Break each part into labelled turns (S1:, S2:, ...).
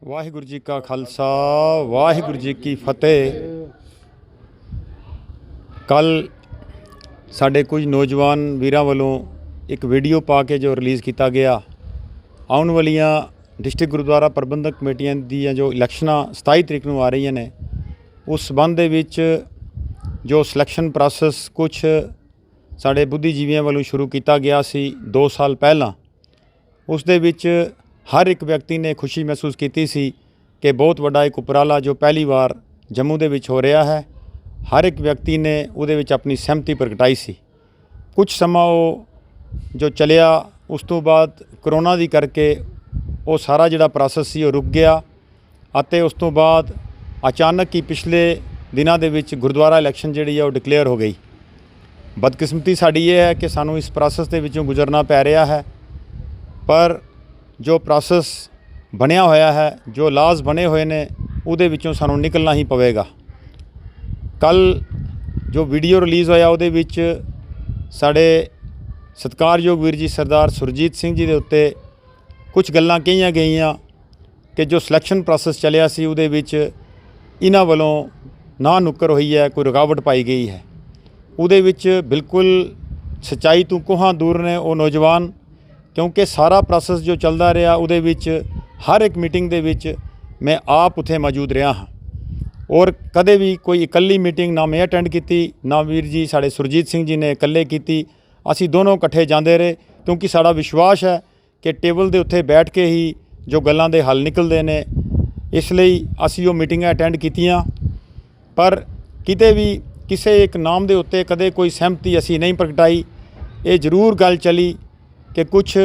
S1: ਵਾਹਿਗੁਰੂ ਜੀ ਕਾ ਖਾਲਸਾ ਵਾਹਿਗੁਰੂ ਜੀ ਕੀ ਫਤਿਹ। ਕੱਲ ਸਾਡੇ ਕੁਝ ਨੌਜਵਾਨ ਵੀਰਾਂ ਵੱਲੋਂ ਇੱਕ ਵੀਡੀਓ ਪਾ ਕੇ ਜੋ ਰਿਲੀਜ਼ ਕੀਤਾ ਗਿਆ, ਆਉਣ ਵਾਲੀਆਂ ਡਿਸਟ੍ਰਿਕਟ ਗੁਰਦੁਆਰਾ ਪ੍ਰਬੰਧਕ ਕਮੇਟੀਆਂ ਦੀਆਂ ਜੋ ਇਲੈਕਸ਼ਨਾਂ 27 ਤਰੀਕ ਨੂੰ ਆ ਰਹੀਆਂ ਨੇ, ਉਸ ਸੰਬੰਧ ਦੇ ਵਿੱਚ ਜੋ ਸਿਲੈਕਸ਼ਨ ਪ੍ਰੋਸੈਸ ਕੁਝ ਸਾਡੇ ਬੁੱਧੀਜੀਵੀਆਂ ਵੱਲੋਂ ਸ਼ੁਰੂ ਕੀਤਾ ਗਿਆ ਸੀ 2 ਸਾਲ ਪਹਿਲਾਂ, ਉਸ ਦੇ ਵਿੱਚ ਹਰ ਇੱਕ ਵਿਅਕਤੀ ਨੇ ਖੁਸ਼ੀ ਮਹਿਸੂਸ ਕੀਤੀ ਸੀ ਕਿ ਬਹੁਤ ਵੱਡਾ ਇੱਕ ਉਪਰਾਲਾ ਜੋ ਪਹਿਲੀ ਵਾਰ ਜੰਮੂ ਦੇ ਵਿੱਚ ਹੋ ਰਿਹਾ ਹੈ। ਹਰ ਇੱਕ ਵਿਅਕਤੀ ਨੇ ਉਹਦੇ ਵਿੱਚ ਆਪਣੀ ਸਹਿਮਤੀ ਪ੍ਰਗਟਾਈ ਸੀ। ਕੁਝ ਸਮਾਂ ਉਹ ਜੋ ਚੱਲਿਆ, ਉਸ ਤੋਂ ਬਾਅਦ ਕਰੋਨਾ ਦੀ ਕਰਕੇ ਉਹ ਸਾਰਾ ਜਿਹੜਾ ਪ੍ਰੋਸੈਸ ਸੀ ਉਹ ਰੁਕ ਗਿਆ ਅਤੇ ਉਸ ਤੋਂ ਬਾਅਦ ਅਚਾਨਕ ਹੀ ਪਿਛਲੇ ਦਿਨਾਂ ਦੇ ਵਿੱਚ ਗੁਰਦੁਆਰਾ ਇਲੈਕਸ਼ਨ ਜਿਹੜੀ ਹੈ ਉਹ ਡਿਕਲੇਅਰ ਹੋ ਗਈ। ਬਦਕਿਸਮਤੀ ਸਾਡੀ ਇਹ ਹੈ ਕਿ ਸਾਨੂੰ ਇਸ ਪ੍ਰੋਸੈਸ ਦੇ ਵਿੱਚੋਂ ਗੁਜ਼ਰਨਾ ਪੈ ਰਿਹਾ ਹੈ, ਪਰ ਜੋ ਪ੍ਰੋਸੈਸ ਬਣਿਆ ਹੋਇਆ ਹੈ, ਜੋ ਲਾਜ਼ ਬਣੇ ਹੋਏ ਨੇ, ਉਹਦੇ ਵਿੱਚੋਂ ਸਾਨੂੰ ਨਿਕਲਣਾ ਹੀ ਪਵੇਗਾ। ਕੱਲ ਜੋ ਵੀਡੀਓ ਰਿਲੀਜ਼ ਹੋਇਆ ਉਹਦੇ ਵਿੱਚ ਸਾਡੇ ਸਤਿਕਾਰਯੋਗ ਵੀਰ ਜੀ ਸਰਦਾਰ ਸੁਰਜੀਤ ਸਿੰਘ ਜੀ ਦੇ ਉੱਤੇ ਕੁਝ ਗੱਲਾਂ ਕਹੀਆਂ ਗਈਆਂ ਕਿ ਜੋ ਸਿਲੈਕਸ਼ਨ ਪ੍ਰੋਸੈਸ ਚੱਲਿਆ ਸੀ ਉਹਦੇ ਵਿੱਚ ਇਹਨਾਂ ਵੱਲੋਂ ਨਾ ਨੁੱਕਰ ਹੋਈ ਹੈ, ਕੋਈ ਰੁਕਾਵਟ ਪਾਈ ਗਈ ਹੈ। ਉਹਦੇ ਵਿੱਚ ਬਿਲਕੁਲ ਸੱਚਾਈ ਤੋਂ ਕੋਹਾਂ ਦੂਰ ਨੇ ਉਹ ਨੌਜਵਾਨ, ਕਿਉਂਕਿ ਸਾਰਾ ਪ੍ਰੋਸੈਸ ਜੋ ਚੱਲਦਾ ਰਿਹਾ ਉਹਦੇ ਵਿੱਚ ਹਰ ਇੱਕ ਮੀਟਿੰਗ ਦੇ ਵਿੱਚ ਮੈਂ ਆਪ ਉੱਥੇ ਮੌਜੂਦ ਰਿਹਾ ਹਾਂ ਔਰ ਕਦੇ ਵੀ ਕੋਈ ਇਕੱਲੀ ਮੀਟਿੰਗ ਨਾ ਮੈਂ ਅਟੈਂਡ ਕੀਤੀ, ਨਾ ਵੀਰ ਜੀ ਸਾਡੇ ਸੁਰਜੀਤ ਸਿੰਘ ਜੀ ਨੇ ਇਕੱਲੇ ਕੀਤੀ। ਅਸੀਂ ਦੋਨੋਂ ਇਕੱਠੇ ਜਾਂਦੇ ਰਹੇ, ਕਿਉਂਕਿ ਸਾਡਾ ਵਿਸ਼ਵਾਸ ਹੈ ਕਿ ਟੇਬਲ ਦੇ ਉੱਤੇ ਬੈਠ ਕੇ ਹੀ ਜੋ ਗੱਲਾਂ ਦੇ ਹੱਲ ਨਿਕਲਦੇ ਨੇ, ਇਸ ਲਈ ਅਸੀਂ ਉਹ ਮੀਟਿੰਗਾਂ ਅਟੈਂਡ ਕੀਤੀਆਂ। ਪਰ ਕਿਤੇ ਵੀ ਕਿਸੇ ਇੱਕ ਨਾਮ ਦੇ ਉੱਤੇ ਕਦੇ ਕੋਈ ਸਹਿਮਤੀ ਅਸੀਂ ਨਹੀਂ ਪ੍ਰਗਟਾਈ। ਇਹ ਜ਼ਰੂਰ ਗੱਲ ਚੱਲੀ ਕਿ ਕੁਝ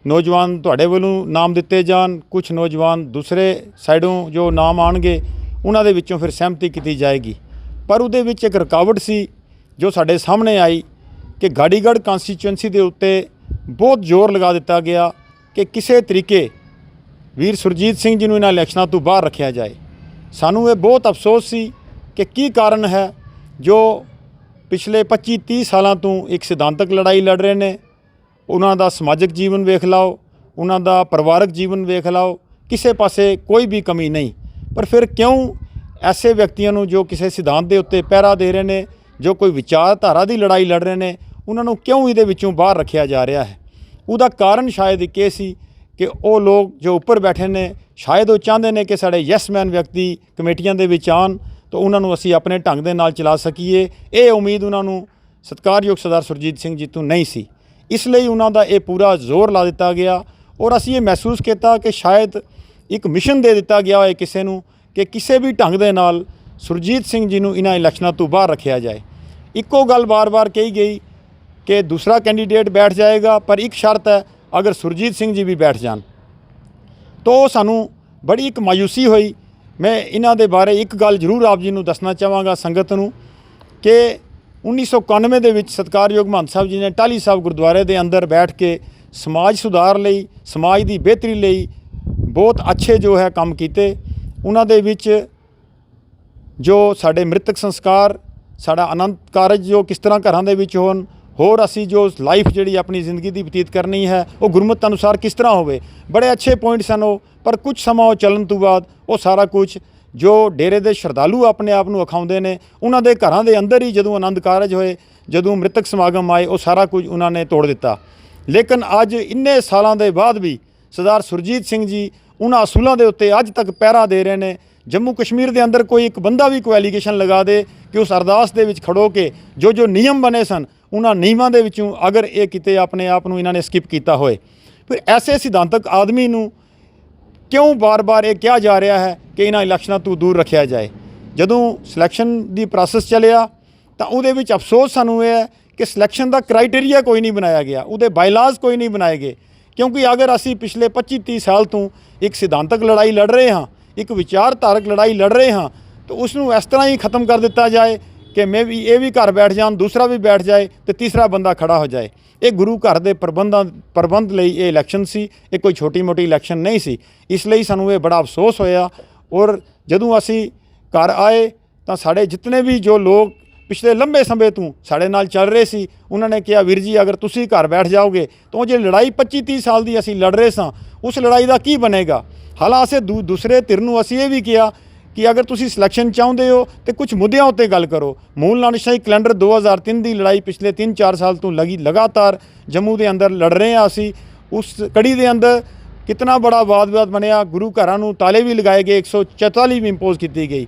S1: ਨੌਜਵਾਨ ਤੁਹਾਡੇ ਵੱਲੋਂ ਨਾਮ ਦਿੱਤੇ ਜਾਣ, ਕੁਝ ਨੌਜਵਾਨ ਦੂਸਰੇ ਸਾਈਡੋਂ ਜੋ ਨਾਮ ਆਉਣਗੇ ਉਹਨਾਂ ਦੇ ਵਿੱਚੋਂ ਫਿਰ ਸਹਿਮਤੀ ਕੀਤੀ ਜਾਏਗੀ। ਪਰ ਉਹਦੇ ਵਿੱਚ ਇੱਕ ਰੁਕਾਵਟ ਸੀ ਜੋ ਸਾਡੇ ਸਾਹਮਣੇ ਆਈ ਕਿ ਗਾੜੀਗੜ੍ਹ ਕੰਸਟੀਚੁਐਂਸੀ ਦੇ ਉੱਤੇ ਬਹੁਤ ਜ਼ੋਰ ਲਗਾ ਦਿੱਤਾ ਗਿਆ ਕਿ ਕਿਸੇ ਤਰੀਕੇ ਵੀਰ ਸੁਰਜੀਤ ਸਿੰਘ ਜੀ ਨੂੰ ਇਹਨਾਂ ਇਲੈਕਸ਼ਨਾਂ ਤੋਂ ਬਾਹਰ ਰੱਖਿਆ ਜਾਏ। ਸਾਨੂੰ ਇਹ ਬਹੁਤ ਅਫਸੋਸ ਸੀ ਕਿ ਕੀ ਕਾਰਨ ਹੈ ਜੋ ਪਿਛਲੇ 25-30 ਸਾਲਾਂ ਤੋਂ ਇੱਕ ਸਿਧਾਂਤਕ ਲੜਾਈ ਲੜ ਰਹੇ ਨੇ। ਉਹਨਾਂ ਦਾ ਸਮਾਜਿਕ ਜੀਵਨ ਵੇਖ ਲਓ, ਉਹਨਾਂ ਦਾ ਪਰਿਵਾਰਕ ਜੀਵਨ ਵੇਖ ਲਓ, ਕਿਸੇ ਪਾਸੇ ਕੋਈ ਵੀ ਕਮੀ ਨਹੀਂ। ਪਰ ਫਿਰ ਕਿਉਂ ਐਸੇ ਵਿਅਕਤੀਆਂ ਨੂੰ ਜੋ ਕਿਸੇ ਸਿਧਾਂਤ ਦੇ ਉੱਤੇ ਪਹਿਰਾ ਦੇ ਰਹੇ ਨੇ, ਜੋ ਕੋਈ ਵਿਚਾਰਧਾਰਾ ਦੀ ਲੜਾਈ ਲੜ ਰਹੇ ਨੇ, ਉਹਨਾਂ ਨੂੰ ਕਿਉਂ ਇਹਦੇ ਵਿੱਚੋਂ ਬਾਹਰ ਰੱਖਿਆ ਜਾ ਰਿਹਾ ਹੈ? ਉਹਦਾ ਕਾਰਨ ਸ਼ਾਇਦ ਇੱਕ ਇਹ ਸੀ ਕਿ ਉਹ ਲੋਕ ਜੋ ਉੱਪਰ ਬੈਠੇ ਨੇ, ਸ਼ਾਇਦ ਉਹ ਚਾਹੁੰਦੇ ਨੇ ਕਿ ਸਾਡੇ ਯੈਸ ਮੈਨ ਵਿਅਕਤੀ ਕਮੇਟੀਆਂ ਦੇ ਵਿੱਚ ਆਉਣ ਤਾਂ ਉਹਨਾਂ ਨੂੰ ਅਸੀਂ ਆਪਣੇ ਢੰਗ ਦੇ ਨਾਲ ਚਲਾ ਸਕੀਏ। ਇਹ ਉਮੀਦ ਉਹਨਾਂ ਨੂੰ ਸਤਿਕਾਰਯੋਗ ਸਰਦਾਰ ਸੁਰਜੀਤ ਸਿੰਘ ਜੀ ਤੋਂ ਨਹੀਂ ਸੀ। ਇਸ ਲਈ ਉਹਨਾਂ ਦਾ ਇਹ ਪੂਰਾ ਜ਼ੋਰ ਲਾ ਦਿੱਤਾ ਗਿਆ ਔਰ ਅਸੀਂ ਇਹ ਮਹਿਸੂਸ ਕੀਤਾ ਕਿ ਸ਼ਾਇਦ ਇੱਕ ਮਿਸ਼ਨ ਦੇ ਦਿੱਤਾ ਗਿਆ ਹੋਏ ਕਿਸੇ ਨੂੰ ਕਿ ਕਿਸੇ ਵੀ ਢੰਗ ਦੇ ਨਾਲ ਸੁਰਜੀਤ ਸਿੰਘ ਜੀ ਨੂੰ ਇਹਨਾਂ ਇਲੈਕਸ਼ਨਾਂ ਤੋਂ ਬਾਹਰ ਰੱਖਿਆ ਜਾਏ। ਇੱਕੋ ਗੱਲ ਵਾਰ-ਵਾਰ ਕਹੀ ਗਈ ਕਿ ਦੂਸਰਾ ਕੈਂਡੀਡੇਟ ਬੈਠ ਜਾਏਗਾ, ਪਰ ਇੱਕ ਸ਼ਰਤ ਹੈ, ਅਗਰ ਸੁਰਜੀਤ ਸਿੰਘ ਜੀ ਵੀ ਬੈਠ ਜਾਣ। ਤਾਂ ਸਾਨੂੰ ਬੜੀ ਇੱਕ ਮਾਯੂਸੀ ਹੋਈ। ਮੈਂ ਇਹਨਾਂ ਦੇ ਬਾਰੇ ਇੱਕ ਗੱਲ ਜ਼ਰੂਰ ਆਪ ਜੀ ਨੂੰ ਦੱਸਣਾ ਚਾਹਾਂਗਾ ਸੰਗਤ ਨੂੰ ਕਿ 1991 ਦੇ ਵਿੱਚ ਸਤਿਕਾਰਯੋਗ ਮਹੰਤ ਸਾਹਿਬ ਜੀ ਨੇ ਟਾਹਲੀ ਸਾਹਿਬ ਗੁਰਦੁਆਰੇ ਦੇ ਅੰਦਰ ਬੈਠ ਕੇ ਸਮਾਜ ਸੁਧਾਰ ਲਈ, ਸਮਾਜ ਦੀ ਬਿਹਤਰੀ ਲਈ ਬਹੁਤ ਅੱਛੇ ਜੋ ਹੈ ਕੰਮ ਕੀਤੇ। ਉਹਨਾਂ ਦੇ ਵਿੱਚ ਜੋ ਸਾਡੇ ਮ੍ਰਿਤਕ ਸੰਸਕਾਰ, ਸਾਡਾ ਅਨੰਤ ਕਾਰਜ ਜੋ ਕਿਸ ਤਰ੍ਹਾਂ ਘਰਾਂ ਦੇ ਵਿੱਚ ਹੋਣ, ਹੋਰ ਅਸੀਂ ਜੋ ਲਾਈਫ ਜਿਹੜੀ ਆਪਣੀ ਜ਼ਿੰਦਗੀ ਦੀ ਬਤੀਤ ਕਰਨੀ ਹੈ ਉਹ ਗੁਰਮਤਿ ਅਨੁਸਾਰ ਕਿਸ ਤਰ੍ਹਾਂ ਹੋਵੇ, ਬੜੇ ਅੱਛੇ ਪੁਆਇੰਟ ਸਨ ਉਹ। ਪਰ ਕੁਝ ਸਮਾਂ ਉਹ ਚੱਲਣ ਤੋਂ ਬਾਅਦ ਉਹ ਸਾਰਾ ਕੁਝ ਜੋ ਡੇਰੇ ਦੇ ਸ਼ਰਧਾਲੂ ਆਪਣੇ ਆਪ ਨੂੰ ਅਖਾਉਂਦੇ ਨੇ, ਉਹਨਾਂ ਦੇ ਘਰਾਂ ਦੇ ਅੰਦਰ ਹੀ ਜਦੋਂ ਆਨੰਦ ਕਾਰਜ ਹੋਏ, ਜਦੋਂ ਮ੍ਰਿਤਕ ਸਮਾਗਮ ਆਏ, ਉਹ ਸਾਰਾ ਕੁਝ ਉਹਨਾਂ ਨੇ ਤੋੜ ਦਿੱਤਾ। ਲੇਕਿਨ ਅੱਜ ਇੰਨੇ ਸਾਲਾਂ ਦੇ ਬਾਅਦ ਵੀ ਸਰਦਾਰ ਸੁਰਜੀਤ ਸਿੰਘ ਜੀ ਉਹਨਾਂ ਅਸੂਲਾਂ ਦੇ ਉੱਤੇ ਅੱਜ ਤੱਕ ਪਹਿਰਾ ਦੇ ਰਹੇ ਨੇ। ਜੰਮੂ ਕਸ਼ਮੀਰ ਦੇ ਅੰਦਰ ਕੋਈ ਇੱਕ ਬੰਦਾ ਵੀ ਕੋਈ ਐਲੀਗੇਸ਼ਨ ਲਗਾ ਦੇ ਕਿ ਉਸ ਅਰਦਾਸ ਦੇ ਵਿੱਚ ਖੜੋ ਕੇ ਜੋ ਨਿਯਮ ਬਣੇ ਸਨ, ਉਹਨਾਂ ਨਿਯਮਾਂ ਦੇ ਵਿੱਚੋਂ ਅਗਰ ਇਹ ਕਿਤੇ ਆਪਣੇ ਆਪ ਨੂੰ ਇਹਨਾਂ ਨੇ ਸਕਿਪ ਕੀਤਾ ਹੋਏ, ਫਿਰ ਐਸੇ ਸਿਧਾਂਤਕ ਆਦਮੀ ਨੂੰ ਕਿਉਂ ਬਾਰ-ਬਾਰ ਇਹ ਕਿਹਾ ਜਾ ਰਿਹਾ ਹੈ ਕਿ ਇਹਨਾਂ ਇਲੈਕਸ਼ਨਾਂ ਤੋਂ ਦੂਰ ਰੱਖਿਆ ਜਾਏ? ਜਦੋਂ ਸਿਲੈਕਸ਼ਨ ਦੀ ਪ੍ਰੋਸੈਸ ਚੱਲਿਆ ਤਾਂ ਉਹਦੇ ਵਿੱਚ ਅਫਸੋਸ ਸਾਨੂੰ ਇਹ ਹੈ ਕਿ ਸਿਲੈਕਸ਼ਨ ਦਾ ਕ੍ਰਾਈਟੇਰੀਆ ਕੋਈ ਨਹੀਂ ਬਣਾਇਆ ਗਿਆ, ਉਹਦੇ ਬਾਈਲਾਜ਼ ਕੋਈ ਨਹੀਂ ਬਣਾਏ ਗਏ। ਕਿਉਂਕਿ ਅਗਰ ਅਸੀਂ ਪਿਛਲੇ 25-30 ਸਾਲ ਤੋਂ ਇੱਕ ਸਿਧਾਂਤਕ ਲੜਾਈ ਲੜ ਰਹੇ ਹਾਂ, ਇੱਕ ਵਿਚਾਰਧਾਰਕ ਲੜਾਈ ਲੜ ਰਹੇ ਹਾਂ, ਤਾਂ ਉਸ ਨੂੰ ਇਸ ਤਰ੍ਹਾਂ ਹੀ ਖਤਮ ਕਰ ਦਿੱਤਾ ਜਾਏ ਕਿ ਇਹ ਵੀ ਘਰ ਬੈਠ ਜਾਣ, ਦੂਸਰਾ ਵੀ ਬੈਠ ਜਾਏ ਤੇ ਤੀਸਰਾ ਬੰਦਾ ਖੜਾ ਹੋ ਜਾਏ। ਇਹ ਗੁਰੂ ਘਰ ਦੇ ਪ੍ਰਬੰਧ ਲਈ ਇਹ ਇਲੈਕਸ਼ਨ ਸੀ, ਇਹ ਕੋਈ ਛੋਟੀ ਮੋਟੀ ਇਲੈਕਸ਼ਨ ਨਹੀਂ ਸੀ। ਇਸ ਲਈ ਸਾਨੂੰ ਇਹ ਬੜਾ ਅਫਸੋਸ ਹੋਇਆ ਔਰ ਜਦੋਂ ਅਸੀਂ ਘਰ ਆਏ ਤਾਂ ਸਾਡੇ ਜਿਤਨੇ ਵੀ ਜੋ ਲੋਕ ਪਿਛਲੇ ਲੰਬੇ ਸਮੇਂ ਤੋਂ ਸਾਡੇ ਨਾਲ ਚੱਲ ਰਹੇ ਸੀ। ਉਹਨਾਂ ਨੇ ਕਿਹਾ ਵੀਰ ਜੀ ਅਗਰ ਤੁਸੀਂ ਘਰ ਬੈਠ ਜਾਓਗੇ ਤਾਂ ਜੇ ਲੜਾਈ 25-30 ਸਾਲ ਦੀ ਅਸੀਂ ਲੜ ਰਹੇ ਸਾਂ ਉਸ ਲੜਾਈ ਦਾ ਕੀ ਬਣੇਗਾ। ਹਾਲਾਂਕਿ ਦੂਸਰੇ ਧਿਰ ਨੂੰ ਅਸੀਂ ਇਹ ਵੀ ਕਿਹਾ ਕਿ ਅਗਰ ਤੁਸੀਂ ਸਿਲੈਕਸ਼ਨ ਚਾਹੁੰਦੇ ਹੋ ਤੇ ਕੁਝ ਮੁੱਦਿਆਂ ਉੱਤੇ ਗੱਲ ਕਰੋ। ਮੂਲ ਨਾਨਕਸ਼ਾਹੀ ਕੈਲੰਡਰ 2003 ਦੀ ਲੜਾਈ ਪਿਛਲੇ 3-4 ਸਾਲ ਤੋਂ ਲਗਾਤਾਰ ਜੰਮੂ ਦੇ ਅੰਦਰ ਲੜ ਰਹੇ ਹਾਂ ਅਸੀਂ। ਉਸ ਕੜੀ ਦੇ ਅੰਦਰ ਕਿਤਨਾ ਬੜਾ ਵਾਦ-ਵਿਵਾਦ ਬਣਿਆ, ਗੁਰੂ ਘਰਾਂ ਨੂੰ ਤਾਲੇ ਵੀ ਲਗਾਏ ਗਏ, 144 ਵੀ ਇੰਪੋਜ਼ ਕੀਤੀ ਗਈ।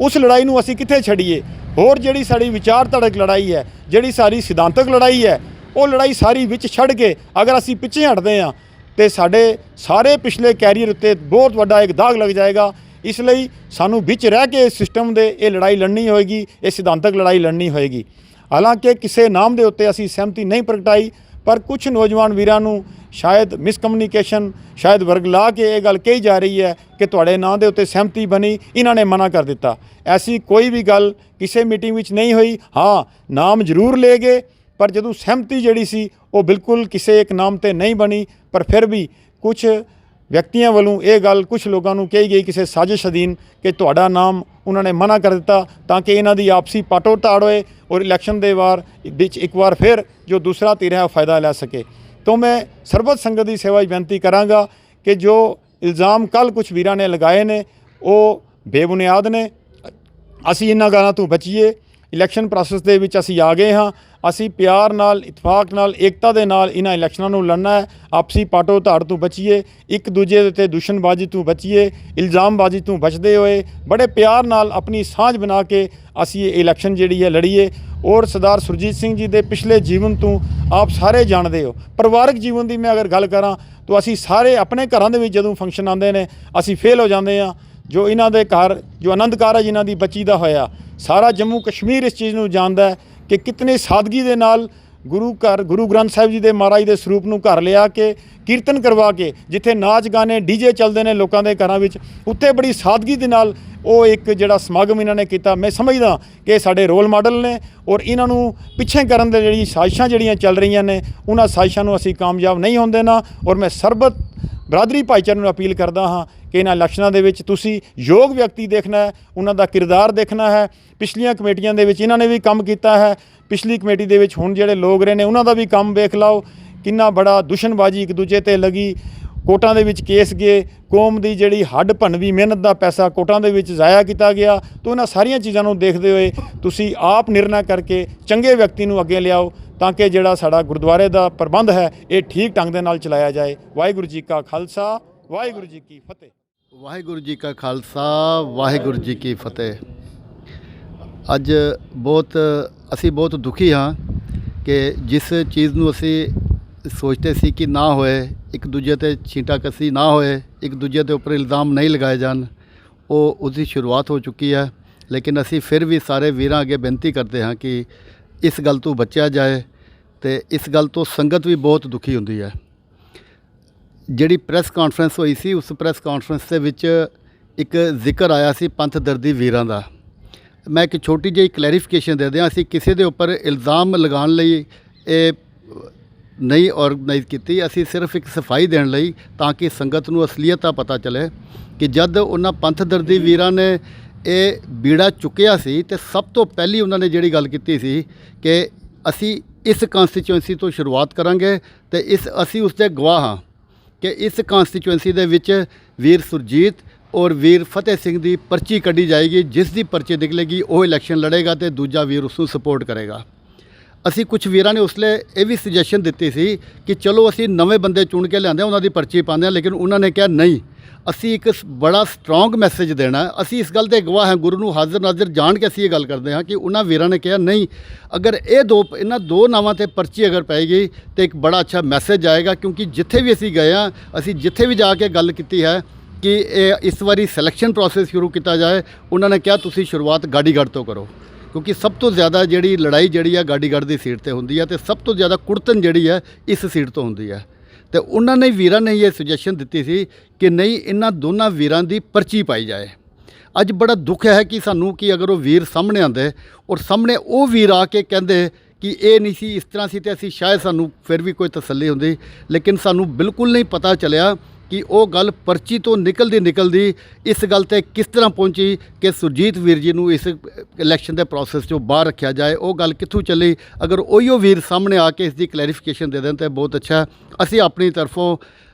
S1: ਉਸ ਲੜਾਈ ਨੂੰ ਅਸੀਂ ਕਿੱਥੇ ਛੱਡੀਏ। ਹੋਰ ਜਿਹੜੀ ਸਾਡੀ ਵਿਚਾਰਧਾਰਕ ਲੜਾਈ ਹੈ, ਜਿਹੜੀ ਸਾਡੀ ਸਿਧਾਂਤਕ ਲੜਾਈ ਹੈ, ਉਹ ਲੜਾਈ ਸਾਰੀ ਵਿੱਚ ਛੱਡ ਕੇ ਅਗਰ ਅਸੀਂ ਪਿੱਛੇ ਹਟਦੇ ਹਾਂ ਤੇ ਸਾਡੇ ਸਾਰੇ ਪਿਛਲੇ ਕੈਰੀਅਰ ਉੱਤੇ ਬਹੁਤ ਵੱਡਾ ਇੱਕ ਦਾਗ ਲੱਗ ਜਾਏਗਾ। ਇਸ ਲਈ ਸਾਨੂੰ ਵਿੱਚ ਰਹਿ ਕੇ ਸਿਸਟਮ ਦੇ ਇਹ ਲੜਾਈ ਲੜਨੀ ਹੋਏਗੀ, ਇਹ ਸਿਧਾਂਤਕ ਲੜਾਈ ਲੜਨੀ ਹੋਏਗੀ। ਹਾਲਾਂਕਿ ਕਿਸੇ ਨਾਮ ਦੇ ਉੱਤੇ ਅਸੀਂ ਸਹਿਮਤੀ ਨਹੀਂ ਪ੍ਰਗਟਾਈ, ਪਰ ਕੁਝ ਨੌਜਵਾਨ ਵੀਰਾਂ ਨੂੰ ਸ਼ਾਇਦ ਮਿਸਕਮਿਊਨੀਕੇਸ਼ਨ ਸ਼ਾਇਦ ਵਰਗਲਾ ਕੇ ਇਹ ਗੱਲ ਕਹੀ ਜਾ ਰਹੀ ਹੈ ਕਿ ਤੁਹਾਡੇ ਨਾਂ ਦੇ ਉੱਤੇ ਸਹਿਮਤੀ ਬਣੀ, ਇਹਨਾਂ ਨੇ ਮਨਾ ਕਰ ਦਿੱਤਾ। ਐਸੀ ਕੋਈ ਵੀ ਗੱਲ ਕਿਸੇ ਮੀਟਿੰਗ ਵਿੱਚ ਨਹੀਂ ਹੋਈ। ਹਾਂ, ਨਾਮ ਜ਼ਰੂਰ ਲਏ ਗਏ, ਪਰ ਜਦੋਂ ਸਹਿਮਤੀ ਜਿਹੜੀ ਸੀ ਉਹ ਬਿਲਕੁਲ ਕਿਸੇ ਇੱਕ ਨਾਮ ਤੇ ਨਹੀਂ ਬਣੀ। ਪਰ ਫਿਰ ਵੀ ਕੁਝ ਵਿਅਕਤੀਆਂ ਵੱਲੋਂ ਇਹ ਗੱਲ ਕੁਝ ਲੋਕਾਂ ਨੂੰ ਕਹੀ ਗਈ ਕਿਸੇ ਸਾਜ਼ਿਸ਼ ਅਧੀਨ ਕਿ ਤੁਹਾਡਾ ਨਾਮ ਉਹਨਾਂ ਨੇ ਮਨਾ ਕਰ ਦਿੱਤਾ ਤਾਂ ਕਿ ਇਹਨਾਂ ਦੀ ਆਪਸੀ ਪਾਟੋ ਤਾੜ ਹੋਏ ਔਰ ਇਲੈਕਸ਼ਨ ਦੇ ਵਿੱਚ ਇੱਕ ਵਾਰ ਫਿਰ ਜੋ ਦੂਸਰਾ ਧਿਰ ਹੈ ਫਾਇਦਾ ਲੈ ਸਕੇ। तो मैं ਸਰਬਤ ਸੰਗਤ ਦੀ ਸੇਵਾ 'ਚ ਬੇਨਤੀ ਕਰਾਂਗਾ ਕਿ ਜੋ ਇਲਜ਼ਾਮ ਕੱਲ੍ਹ ਕੁਝ ਵੀਰਾਂ ਨੇ ਲਗਾਏ ਨੇ ਉਹ ਬੇਬੁਨਿਆਦ ਨੇ। ਅਸੀਂ ਇਹਨਾਂ ਗੱਲਾਂ ਤੋਂ ਬਚੀਏ। ਇਲੈਕਸ਼ਨ ਪ੍ਰੋਸੈਸ ਦੇ ਵਿੱਚ ਅਸੀਂ ਆ ਗਏ ਹਾਂ। ਅਸੀਂ ਪਿਆਰ ਨਾਲ, ਇਤਫਾਕ ਨਾਲ, ਏਕਤਾ ਦੇ ਨਾਲ ਇਹਨਾਂ ਇਲੈਕਸ਼ਨਾਂ ਨੂੰ ਲੜਨਾ ਹੈ। ਆਪਸੀ ਪਾਟੋ ਧਾੜ ਤੋਂ ਬਚੀਏ, ਇੱਕ ਦੂਜੇ ਦੇ ਉੱਤੇ ਦੁਸ਼ਮਣਬਾਜ਼ੀ ਤੋਂ ਬਚੀਏ, ਇਲਜ਼ਾਮਬਾਜ਼ੀ ਤੋਂ ਬਚਦੇ ਹੋਏ ਬੜੇ ਪਿਆਰ ਨਾਲ ਆਪਣੀ ਸਾਂਝ ਬਣਾ ਕੇ ਅਸੀਂ ਇਹ ਇਲੈਕਸ਼ਨ ਜਿਹੜੀ ਹੈ ਲੜੀਏ। ਔਰ ਸਰਦਾਰ ਸੁਰਜੀਤ ਸਿੰਘ ਜੀ ਦੇ ਪਿਛਲੇ ਜੀਵਨ ਤੋਂ ਆਪ ਸਾਰੇ ਜਾਣਦੇ ਹੋ। ਪਰਿਵਾਰਕ ਜੀਵਨ ਦੀ ਮੈਂ ਅਗਰ ਗੱਲ ਕਰਾਂ ਤਾਂ ਅਸੀਂ ਸਾਰੇ ਆਪਣੇ ਘਰਾਂ ਦੇ ਵਿੱਚ ਜਦੋਂ ਫੰਕਸ਼ਨ ਆਉਂਦੇ ਨੇ ਅਸੀਂ ਫੇਲ ਹੋ ਜਾਂਦੇ ਹਾਂ। ਜੋ ਇਹਨਾਂ ਦੇ ਘਰ ਜੋ ਆਨੰਦ ਕਾਰਜ ਇਹਨਾਂ ਦੀ ਬੱਚੀ ਦਾ ਹੋਇਆ, ਸਾਰਾ ਜੰਮੂ ਕਸ਼ਮੀਰ ਇਸ ਚੀਜ਼ ਨੂੰ ਜਾਣਦਾ ਹੈ ਕਿ ਕਿਤਨੇ ਸਾਦਗੀ ਦੇ ਨਾਲ ਗੁਰੂ ਗ੍ਰੰਥ ਸਾਹਿਬ ਜੀ ਦੇ ਮਹਾਰਾਜ ਦੇ ਸਰੂਪ ਨੂੰ ਘਰ ਲਿਆ ਕੇ ਕੀਰਤਨ ਕਰਵਾ ਕੇ, ਜਿੱਥੇ ਨਾਚ ਗਾਣੇ ਡੀਜੇ ਚੱਲਦੇ ਨੇ ਲੋਕਾਂ ਦੇ ਘਰਾਂ ਵਿੱਚ, ਉੱਥੇ ਬੜੀ ਸਾਦਗੀ ਦੇ ਨਾਲ ਉਹ ਇੱਕ ਜਿਹੜਾ ਸਮਾਗਮ ਇਹਨਾਂ ਨੇ ਕੀਤਾ। ਮੈਂ ਸਮਝਦਾ ਕਿ ਸਾਡੇ ਰੋਲ ਮਾਡਲ ਨੇ ਔਰ ਇਹਨਾਂ ਨੂੰ ਪਿੱਛੇ ਕਰਨ ਦੇ ਜਿਹੜੀ ਸਾਜ਼ਿਸ਼ਾਂ ਜਿਹੜੀਆਂ ਚੱਲ ਰਹੀਆਂ ਨੇ ਉਹਨਾਂ ਸਾਜ਼ਿਸ਼ਾਂ ਨੂੰ ਅਸੀਂ ਕਾਮਯਾਬ ਨਹੀਂ ਹੋਣ ਦੇਣਾ। ਔਰ ਮੈਂ ਸਰਬਤ ਬਰਾਦਰੀ ਭਾਈਚਾਰੇ ਨੂੰ ਅਪੀਲ ਕਰਦਾ ਹਾਂ ਕਿ ਇਹਨਾਂ ਇਲੈਕਸ਼ਨਾਂ ਦੇ ਵਿੱਚ ਤੁਸੀਂ ਯੋਗ ਵਿਅਕਤੀ ਦੇਖਣਾ ਹੈ, ਉਹਨਾਂ ਦਾ ਕਿਰਦਾਰ ਦੇਖਣਾ ਹੈ। ਪਿਛਲੀਆਂ ਕਮੇਟੀਆਂ ਦੇ ਵਿੱਚ ਇਹਨਾਂ ਨੇ ਵੀ ਕੰਮ ਕੀਤਾ ਹੈ। ਪਿਛਲੀ ਕਮੇਟੀ ਦੇ ਵਿੱਚ ਹੁਣ ਜਿਹੜੇ ਲੋਕ ਰਹੇ ਨੇ ਉਹਨਾਂ ਦਾ ਵੀ ਕੰਮ ਵੇਖ ਲਓ। ਕਿੰਨਾ ਬੜਾ ਦੁਸ਼ਮਣਬਾਜ਼ੀ ਇੱਕ ਦੂਜੇ ਤੇ ਲੱਗੀ, ਕੋਰਟਾਂ ਦੇ ਵਿੱਚ ਕੇਸ ਗਏ, ਕੌਮ ਦੀ ਜਿਹੜੀ ਹੱਡ ਭੰਨਵੀਂ ਮਿਹਨਤ ਦਾ ਪੈਸਾ ਕੋਰਟਾਂ ਦੇ ਵਿੱਚ ਜ਼ਾਇਆ ਕੀਤਾ ਗਿਆ। ਤਾਂ ਉਹਨਾਂ ਸਾਰੀਆਂ ਚੀਜ਼ਾਂ ਨੂੰ ਦੇਖਦੇ ਹੋਏ ਤੁਸੀਂ ਆਪ ਨਿਰਣਾ ਕਰਕੇ ਚੰਗੇ ਵਿਅਕਤੀ ਨੂੰ ਅੱਗੇ ਲਿਆਓ ਤਾਂ ਕਿ ਜਿਹੜਾ ਸਾਡਾ ਗੁਰਦੁਆਰੇ ਦਾ ਪ੍ਰਬੰਧ ਹੈ ਇਹ ਠੀਕ ਢੰਗ ਦੇ ਨਾਲ ਚਲਾਇਆ ਜਾਏ। ਵਾਹਿਗੁਰੂ ਜੀ ਕਾ ਖਾਲਸਾ, ਵਾਹਿਗੁਰੂ ਜੀ ਕੀ ਫਤਿਹ।
S2: ਵਾਹਿਗੁਰੂ ਜੀ ਕਾ ਖਾਲਸਾ, ਵਾਹਿਗੁਰੂ ਜੀ ਕੀ ਫਤਿਹ। ਅੱਜ ਅਸੀਂ ਬਹੁਤ ਦੁਖੀ ਹਾਂ ਕਿ ਜਿਸ ਚੀਜ਼ ਨੂੰ ਅਸੀਂ ਸੋਚਦੇ ਸੀ ਕਿ ਨਾ ਹੋਏ, ਇੱਕ ਦੂਜੇ ਤੇ ਛੀਂਟਾਕਸੀ ਨਾ ਹੋਏ, ਇੱਕ ਦੂਜੇ ਦੇ ਉੱਪਰ ਇਲਜ਼ਾਮ ਨਹੀਂ ਲਗਾਏ ਜਾਣ, ਉਹ ਉਸਦੀ ਸ਼ੁਰੂਆਤ ਹੋ ਚੁੱਕੀ ਹੈ। ਲੇਕਿਨ ਅਸੀਂ ਫਿਰ ਵੀ ਸਾਰੇ ਵੀਰਾਂ ਅੱਗੇ ਬੇਨਤੀ ਕਰਦੇ ਹਾਂ ਕਿ ਇਸ ਗੱਲ ਤੋਂ ਬਚਿਆ ਜਾਏ ਤੇ ਇਸ ਗੱਲ ਤੋਂ ਸੰਗਤ ਵੀ ਬਹੁਤ ਦੁਖੀ ਹੁੰਦੀ ਹੈ। ਜਿਹੜੀ ਪ੍ਰੈਸ ਕਾਨਫਰੰਸ ਹੋਈ ਸੀ ਉਸ ਪ੍ਰੈਸ ਕਾਨਫਰੰਸ ਦੇ ਵਿੱਚ ਇੱਕ ਜ਼ਿਕਰ ਆਇਆ ਸੀ ਪੰਥ ਦਰਦੀ ਵੀਰਾਂ ਦਾ। ਮੈਂ ਇੱਕ ਛੋਟੀ ਜਿਹੀ ਕਲੈਰੀਫਿਕੇਸ਼ਨ ਦੇ ਦਿਆਂ, ਅਸੀਂ ਕਿਸੇ ਦੇ ਉੱਪਰ ਇਲਜ਼ਾਮ ਲਗਾਉਣ ਲਈ ਇਹ ਨਹੀਂ ਆਰਗੇਨਾਈਜ਼ ਕੀਤੀ। ਅਸੀਂ ਸਿਰਫ ਇੱਕ ਸਫਾਈ ਦੇਣ ਲਈ ਤਾਂ ਕਿ ਸੰਗਤ ਨੂੰ ਅਸਲੀਅਤ ਦਾ ਪਤਾ ਚੱਲੇ ਕਿ ਜਦ ਉਹਨਾਂ ਪੰਥ ਦਰਦੀ ਵੀਰਾਂ ਨੇ ਇਹ ਬੀੜਾ ਚੁੱਕਿਆ ਸੀ ਤੇ ਸਭ ਤੋਂ ਪਹਿਲੀ ਉਹਨਾਂ ਨੇ ਜਿਹੜੀ ਗੱਲ ਕੀਤੀ ਸੀ ਕਿ ਅਸੀਂ ਇਸ ਕਾਂਸਟੀਚੁਐਂਸੀ ਤੋਂ ਸ਼ੁਰੂਆਤ ਕਰਾਂਗੇ ਤੇ ਅਸੀਂ ਉਸ ਦੇ ਗਵਾਹ ਹਾਂ ਕਿ ਇਸ ਕਾਂਸਟੀਚੁਐਂਸੀ ਦੇ ਵਿੱਚ ਵੀਰ ਸੁਰਜੀਤ ਔਰ ਵੀਰ ਫਤਿਹ ਸਿੰਘ ਦੀ ਪਰਚੀ ਕੱਢੀ ਜਾਏਗੀ। ਜਿਸ ਦੀ ਪਰਚੀ ਨਿਕਲੇਗੀ ਉਹ ਇਲੈਕਸ਼ਨ ਲੜੇਗਾ ਤੇ ਦੂਜਾ ਵੀਰ ਉਸ ਨੂੰ ਸਪੋਰਟ ਕਰੇਗਾ। ਅਸੀਂ ਕੁਝ ਵੀਰਾਂ ਨੇ ਉਸ ਵੇਲੇ ਇਹ ਵੀ ਸੁਜੈਸ਼ਨ ਦਿੱਤੀ ਸੀ ਕਿ ਚਲੋ ਅਸੀਂ ਨਵੇਂ ਬੰਦੇ ਚੁਣ ਕੇ ਲਿਆਂਦੇ ਉਹਨਾਂ ਦੀ ਪਰਚੀ ਪਾਉਂਦੇ ਹਾਂ, ਲੇਕਿਨ ਉਹਨਾਂ ਨੇ ਕਿਹਾ ਨਹੀਂ, ਅਸੀਂ ਇੱਕ ਬੜਾ ਸਟਰੋਂਗ ਮੈਸੇਜ ਦੇਣਾ। ਅਸੀਂ ਇਸ ਗੱਲ ਦੇ ਗਵਾਹ ਹਾਂ, ਗੁਰੂ ਨੂੰ ਹਾਜ਼ਰ ਨਾਜ਼ਰ ਜਾਣ ਕੇ ਅਸੀਂ ਇਹ ਗੱਲ ਕਰਦੇ ਹਾਂ ਕਿ ਉਹਨਾਂ ਵੀਰਾਂ ਨੇ ਕਿਹਾ ਨਹੀਂ, ਅਗਰ ਇਹਨਾਂ ਦੋ ਨਾਵਾਂ 'ਤੇ ਪਰਚੀ ਅਗਰ ਪਏਗੀ ਤਾਂ ਇੱਕ ਬੜਾ ਅੱਛਾ ਮੈਸੇਜ ਆਏਗਾ। ਕਿਉਂਕਿ ਜਿੱਥੇ ਵੀ ਅਸੀਂ ਗਏ ਹਾਂ, ਅਸੀਂ ਜਿੱਥੇ ਵੀ ਜਾ ਕੇ ਗੱਲ ਕੀਤੀ ਹੈ ਕਿ ਇਹ ਇਸ ਵਾਰੀ ਸਿਲੈਕਸ਼ਨ ਪ੍ਰੋਸੈਸ ਸ਼ੁਰੂ ਕੀਤਾ ਜਾਏ, ਉਹਨਾਂ ਨੇ ਕਿਹਾ ਤੁਸੀਂ ਸ਼ੁਰੂਆਤ ਗਾਡੀਗੜ੍ਹ ਤੋਂ ਕਰੋ, ਕਿਉਂਕਿ ਸਭ ਤੋਂ ਜ਼ਿਆਦਾ ਜਿਹੜੀ ਲੜਾਈ ਜਿਹੜੀ ਆ ਗਾਡੀਗੜ੍ਹ ਦੀ ਸੀਟ 'ਤੇ ਹੁੰਦੀ ਹੈ ਤੇ ਸਭ ਤੋਂ ਜ਼ਿਆਦਾ ਕੁੜਤਨ ਜਿਹੜੀ ਹੈ ਇਸ ਸੀਟ ਤੋਂ ਹੁੰਦੀ ਹੈ। ਤੇ ਉਹਨਾਂ ਨੇ ਵੀਰਾਂ ਨੇ ਇਹ ਸੁਜੈਸ਼ਨ ਦਿੱਤੀ ਸੀ ਕਿ ਨਹੀਂ, ਇਹਨਾਂ ਦੋਨਾਂ ਵੀਰਾਂ ਦੀ ਪਰਚੀ ਪਾਈ ਜਾਏ। ਅੱਜ ਬੜਾ ਦੁੱਖ ਹੈ ਕਿ ਸਾਨੂੰ ਕਿ ਅਗਰ ਉਹ ਵੀਰ ਸਾਹਮਣੇ ਆਉਂਦੇ ਔਰ ਸਾਹਮਣੇ ਉਹ ਵੀਰ ਆ ਕੇ ਕਹਿੰਦੇ ਕਿ ਇਹ ਨਹੀਂ ਸੀ, ਇਸ ਤਰ੍ਹਾਂ ਸੀ, ਤੇ ਅਸੀਂ ਸ਼ਾਇਦ ਸਾਨੂੰ ਫਿਰ ਵੀ ਕੋਈ ਤਸੱਲੀ ਹੁੰਦੀ। ਲੇਕਿਨ ਸਾਨੂੰ ਬਿਲਕੁਲ ਨਹੀਂ ਪਤਾ ਚੱਲਿਆ ਕਿ ਉਹ ਗੱਲ ਪਰਚੀ ਤੋਂ ਨਿਕਲਦੀ ਇਸ ਗੱਲ ਤੇ ਕਿਸ ਤਰ੍ਹਾਂ ਪਹੁੰਚੀ ਕਿ ਸੁਰਜੀਤ ਵੀਰ ਜੀ ਨੂੰ ਇਸ ਇਲੈਕਸ਼ਨ ਦੇ ਪ੍ਰੋਸੈਸ 'ਚੋਂ ਬਾਹਰ ਰੱਖਿਆ ਜਾਏ। ਉਹ ਗੱਲ ਕਿੱਥੋਂ ਚੱਲੀ, ਅਗਰ ਉਹੀਓ ਵੀਰ ਸਾਹਮਣੇ ਆ ਕੇ ਇਸ ਦੀ ਕਲੈਰੀਫਿਕੇਸ਼ਨ ਦੇ ਦੇਣ ਤਾਂ ਬਹੁਤ ਅੱਛਾ। ਅਸੀਂ ਆਪਣੀ ਤਰਫੋਂ